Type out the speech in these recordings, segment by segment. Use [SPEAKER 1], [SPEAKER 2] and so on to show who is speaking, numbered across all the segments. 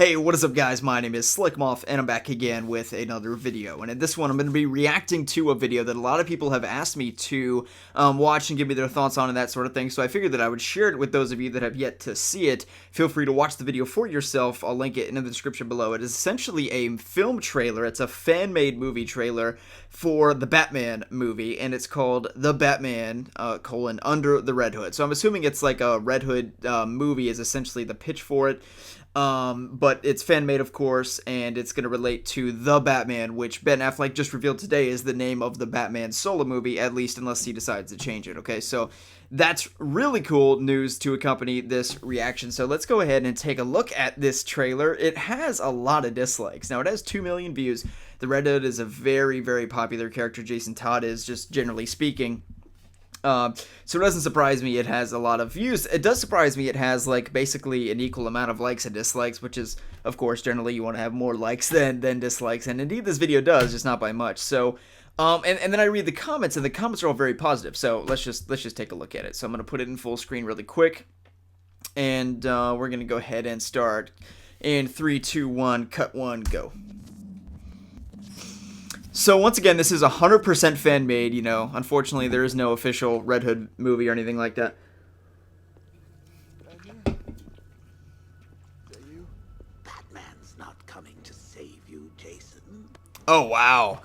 [SPEAKER 1] Hey, what is up guys, my name is Slikk, and I'm back again with another video, and in this one I'm going to be reacting to a video that a lot of people have asked me to watch and give me their thoughts on and that sort of thing, so I figured that I would share it with those of you that have yet to see it. Feel free to watch the video for yourself. I'll link it in the description below. It is essentially a film trailer. It's a fan-made movie trailer for the Batman movie, and it's called The Batman, Under the Red Hood. So I'm assuming it's like a Red Hood movie is essentially the pitch for it. But it's fan-made, of course, and it's going to relate to The Batman, which Ben Affleck just revealed today is the name of the Batman solo movie, at least unless he decides to change it, okay? So that's really cool news to accompany this reaction. So let's go ahead and take a look at this trailer. It has a lot of dislikes. Now, it has 2 million views. The Red Hood is a very, very popular character. Jason Todd is, just generally speaking. So it doesn't surprise me it has a lot of views. It does surprise me it has, like, basically an equal amount of likes and dislikes, which is, of course, generally you want to have more likes than dislikes, and indeed this video does, just not by much. So, and then I read the comments, and the comments are all very positive, so let's just take a look at it. So I'm going to put it in full screen really quick, and we're going to go ahead and start in 3, 2, 1, cut 1, go. So once again, this is 100% fan-made, you know. Unfortunately, there is no official Red Hood movie or anything like that.
[SPEAKER 2] Batman's not coming to save you, Jason.
[SPEAKER 1] Oh, wow.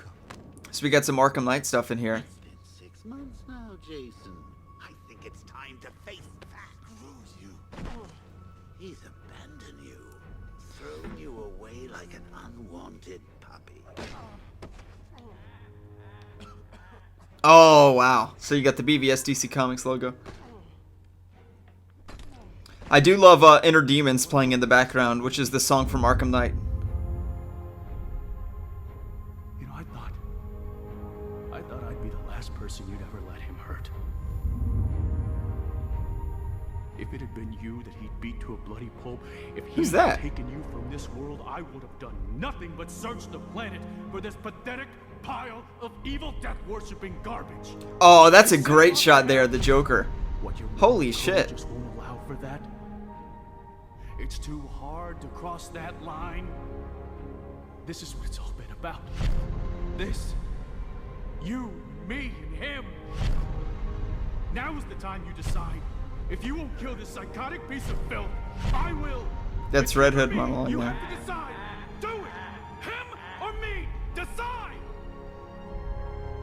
[SPEAKER 1] So we got some Arkham Knight stuff in here.
[SPEAKER 2] It's been 6 months now, Jason. I think it's time to face facts. He's abandoned you, thrown you away like an unwanted puppy.
[SPEAKER 1] Oh, wow. So you got the BVS DC Comics logo. I do love Inner Demons playing in the background, which is the song from Arkham Knight.
[SPEAKER 3] You know, I thought I'd be the last person you'd ever let him hurt. If it had been you that he'd beat to a bloody pulp, if he had taken you from this world, I would have done nothing but search the planet for this pathetic pile of evil death-worshipping garbage.
[SPEAKER 1] Oh, that's a great shot there, the Joker. Holy shit.
[SPEAKER 3] Just won't allow for that. It's too hard to cross that line. This is what it's all been about. This. You, me, and him. Now is the time you decide. If you won't kill this psychotic piece of filth, I will.
[SPEAKER 1] That's Red Hood monologue.
[SPEAKER 3] You have to decide. Do it. Him or me. Decide.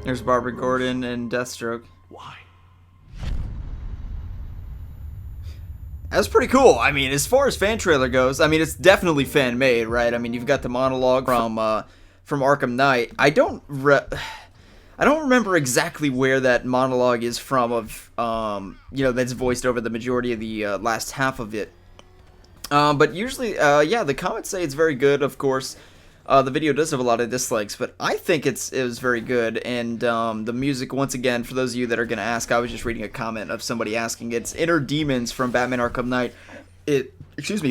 [SPEAKER 1] There's Barbara Gordon and Deathstroke.
[SPEAKER 3] Why?
[SPEAKER 1] That's pretty cool. I mean, as far as fan trailer goes, I mean, it's definitely fan made, right? I mean, you've got the monologue from Arkham Knight. I don't remember exactly where that monologue is from. You know, that's voiced over the majority of the last half of it. But usually, yeah, the comments say it's very good. Of course, the video does have a lot of dislikes, but I think it was very good. And the music, once again, for those of you that are going to ask, I was just reading a comment of somebody asking. It's Inner Demons from Batman Arkham Knight. It,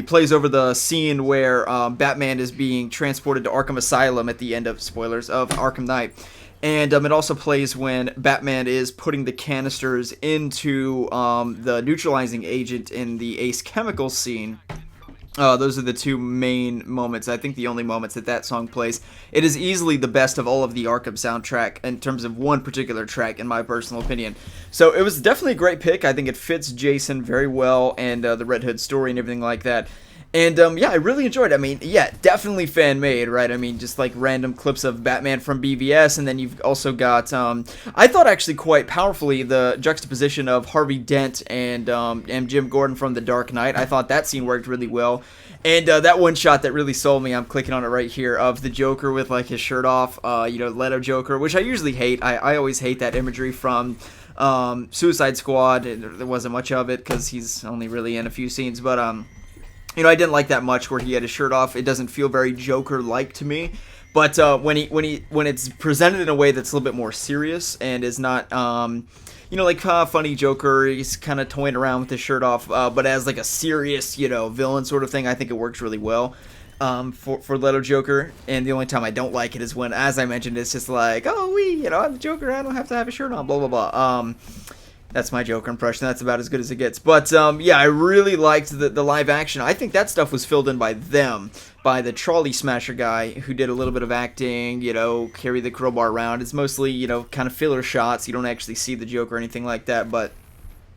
[SPEAKER 1] plays over the scene where Batman is being transported to Arkham Asylum at the end of, spoilers, of Arkham Knight. And it also plays when Batman is putting the canisters into the neutralizing agent in the Ace Chemicals scene. Those are the two main moments, I think the only moments that song plays. It is easily the best of all of the Arkham soundtrack in terms of one particular track, in my personal opinion. So it was definitely a great pick. I think it fits Jason very well and the Red Hood story and everything like that. And, yeah, I really enjoyed it. I mean, yeah, definitely fan-made, right? I mean, just, like, random clips of Batman from BVS, and then you've also got, I thought actually quite powerfully the juxtaposition of Harvey Dent and Jim Gordon from The Dark Knight. I thought that scene worked really well. And that one shot that really sold me, I'm clicking on it right here, of the Joker with, like, his shirt off, you know, Leto Joker, which I usually hate. I always hate that imagery from Suicide Squad. There wasn't much of it, because he's only really in a few scenes, but, you know, I didn't like that much where he had his shirt off. It doesn't feel very Joker-like to me. But when it's presented in a way that's a little bit more serious and is not, you know, like funny Joker, he's kind of toying around with his shirt off, but as like a serious, you know, villain sort of thing, I think it works really well for Leto Joker. And the only time I don't like it is when, as I mentioned, it's just like, oh, you know, I'm the Joker, I don't have to have a shirt on, blah, blah, blah. That's my Joker impression. That's about as good as it gets. But yeah, I really liked the live action. I think that stuff was filled in by them, by the trolley smasher guy who did a little bit of acting, carry the crowbar around. It's mostly, kind of filler shots. You don't actually see the Joker or anything like that. But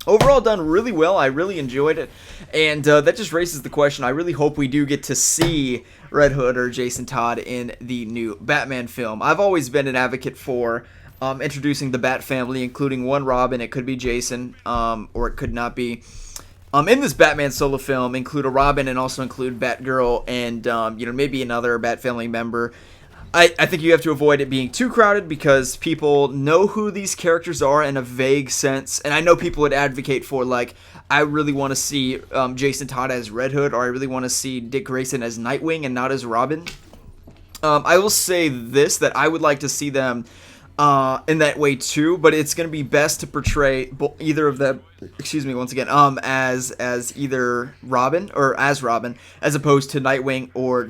[SPEAKER 1] overall done really well. I really enjoyed it. And that just raises the question. I really hope we do get to see Red Hood or Jason Todd in the new Batman film. I've always been an advocate for introducing the Bat family, including one Robin. It could be Jason, or it could not be. In this Batman solo film, include a Robin and also include Batgirl and maybe another Bat family member. I think you have to avoid it being too crowded because people know who these characters are in a vague sense. And I know people would advocate for, like, I really want to see Jason Todd as Red Hood, or I really want to see Dick Grayson as Nightwing and not as Robin. I will say this, that I would like to see them in that way too, but it's going to be best to portray either of them, once again, as either Robin or as Robin, as opposed to Nightwing or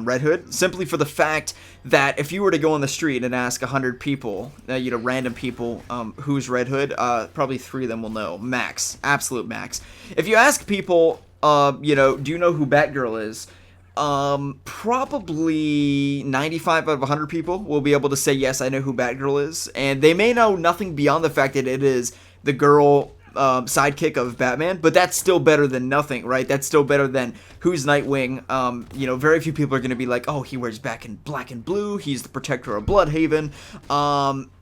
[SPEAKER 1] Red Hood, simply for the fact that if you were to go on the street and ask 100 people, random people, who's Red Hood, probably 3 of them will know, max, absolute max. If you ask people, do you know who Batgirl is? Probably 95 out of 100 people will be able to say, yes, I know who Batgirl is. And they may know nothing beyond the fact that it is the girl sidekick of Batman, but that's still better than nothing, right? That's still better than who's Nightwing. Very few people are going to be like, oh, he wears black and blue. He's the protector of Bloodhaven.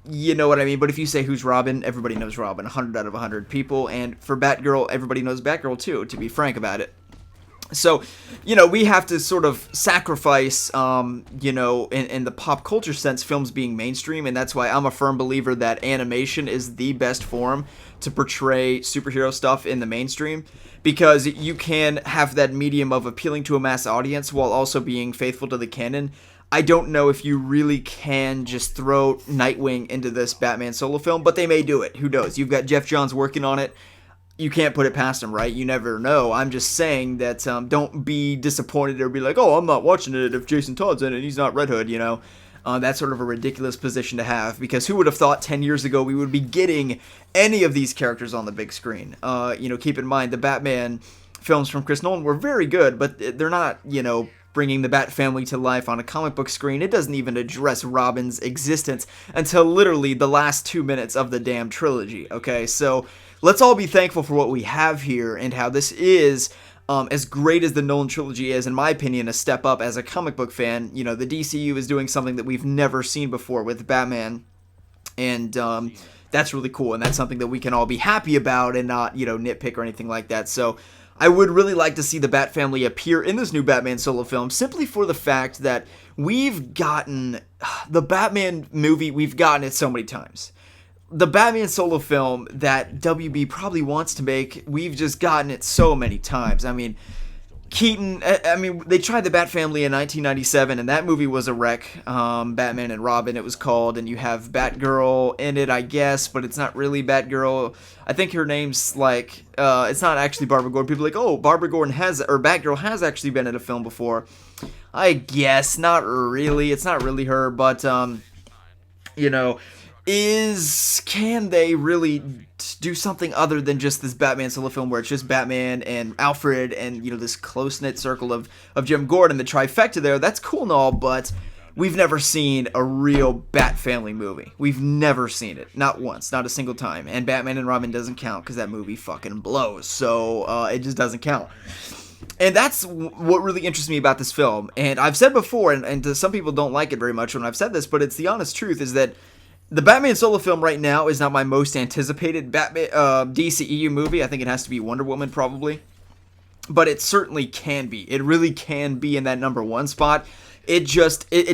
[SPEAKER 1] You know what I mean? But if you say who's Robin, everybody knows Robin, 100 out of 100 people. And for Batgirl, everybody knows Batgirl too, to be frank about it. So, we have to sort of sacrifice, in the pop culture sense, films being mainstream, and that's why I'm a firm believer that animation is the best form to portray superhero stuff in the mainstream, because you can have that medium of appealing to a mass audience while also being faithful to the canon. I don't know if you really can just throw Nightwing into this Batman solo film, but they may do it. Who knows? You've got Jeff Johns working on it. You can't put it past him, right? You never know. I'm just saying that don't be disappointed or be like, oh, I'm not watching it if Jason Todd's in it and he's not Red Hood, That's sort of a ridiculous position to have, because who would have thought 10 years ago we would be getting any of these characters on the big screen? Keep in mind, the Batman films from Chris Nolan were very good, but they're not, bringing the Bat family to life on a comic book screen. It doesn't even address Robin's existence until literally the last 2 minutes of the damn trilogy, okay? So let's all be thankful for what we have here and how this is, as great as the Nolan trilogy is, in my opinion, a step up as a comic book fan. The DCEU is doing something that we've never seen before with Batman, and that's really cool, and that's something that we can all be happy about and not, nitpick or anything like that. So I would really like to see the Bat family appear in this new Batman solo film, simply for the fact that we've gotten the Batman movie, we've gotten it so many times. The Batman solo film that WB probably wants to make, we've just gotten it so many times. I mean, Keaton, they tried the Bat family in 1997, and that movie was a wreck. Batman and Robin, it was called, and you have Batgirl in it, I guess, but it's not really Batgirl. I think her name's like, it's not actually Barbara Gordon. People are like, oh, Batgirl has actually been in a film before. I guess, not really. It's not really her, but, can they really do something other than just this Batman solo film where it's just Batman and Alfred and, this close-knit circle of Jim Gordon, the trifecta there? That's cool and all, but we've never seen a real Bat family movie. We've never seen it. Not once. Not a single time. And Batman and Robin doesn't count because that movie fucking blows. So, it just doesn't count. And that's what really interests me about this film. And I've said before, and some people don't like it very much when I've said this, but it's the honest truth, is that the Batman solo film right now is not my most anticipated Batman DCEU movie. I think it has to be Wonder Woman, probably. But it certainly can be. It really can be in that number one spot. It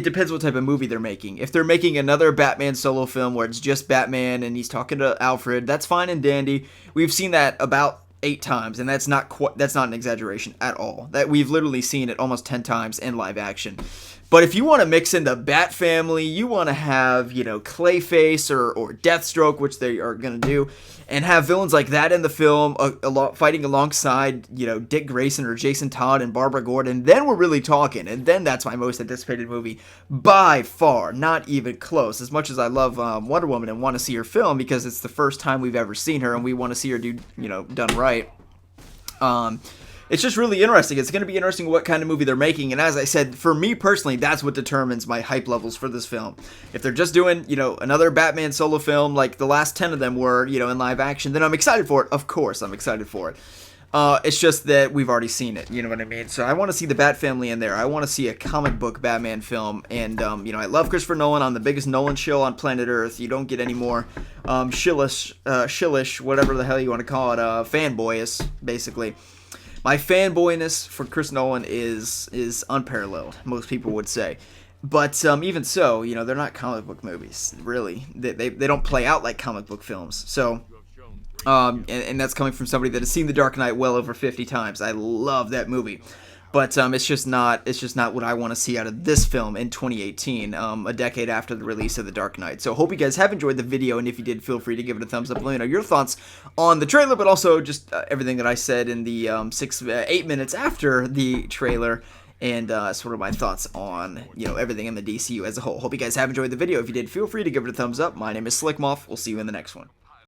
[SPEAKER 1] depends what type of movie they're making. If they're making another Batman solo film where it's just Batman and he's talking to Alfred, that's fine and dandy. We've seen that about 8 times, and that's not an exaggeration at all. That we've literally seen it almost 10 times in live action. But if you want to mix in the Bat Family, you want to have, Clayface or Deathstroke, which they are going to do, and have villains like that in the film, fighting alongside, Dick Grayson or Jason Todd and Barbara Gordon, then we're really talking. And then that's my most anticipated movie by far, not even close. As much as I love Wonder Woman and want to see her film because it's the first time we've ever seen her and we want to see her do, done right. It's just really interesting. It's going to be interesting what kind of movie they're making. And as I said, for me personally, that's what determines my hype levels for this film. If they're just doing, another Batman solo film like the last 10 of them were, in live action, then I'm excited for it. Of course, I'm excited for it. It's just that we've already seen it. You know what I mean? So I want to see the Bat Family in there. I want to see a comic book Batman film. And, I love Christopher Nolan. I'm the biggest Nolan shill on planet Earth. You don't get any more shillish, whatever the hell you want to call it, fanboyish, basically. My fanboyness for Chris Nolan is unparalleled, most people would say. But even so, they're not comic book movies, really. They don't play out like comic book films. So, and that's coming from somebody that has seen The Dark Knight well over 50 times. I love that movie. But it's just not what I want to see out of this film in 2018, a decade after the release of The Dark Knight. So hope you guys have enjoyed the video, and if you did, feel free to give it a thumbs up. Let me know your thoughts on the trailer, but also just everything that I said in the 8 minutes after the trailer, and sort of my thoughts on everything in the DCU as a whole. Hope you guys have enjoyed the video. If you did, feel free to give it a thumbs up. My name is Slikk. We'll see you in the next one.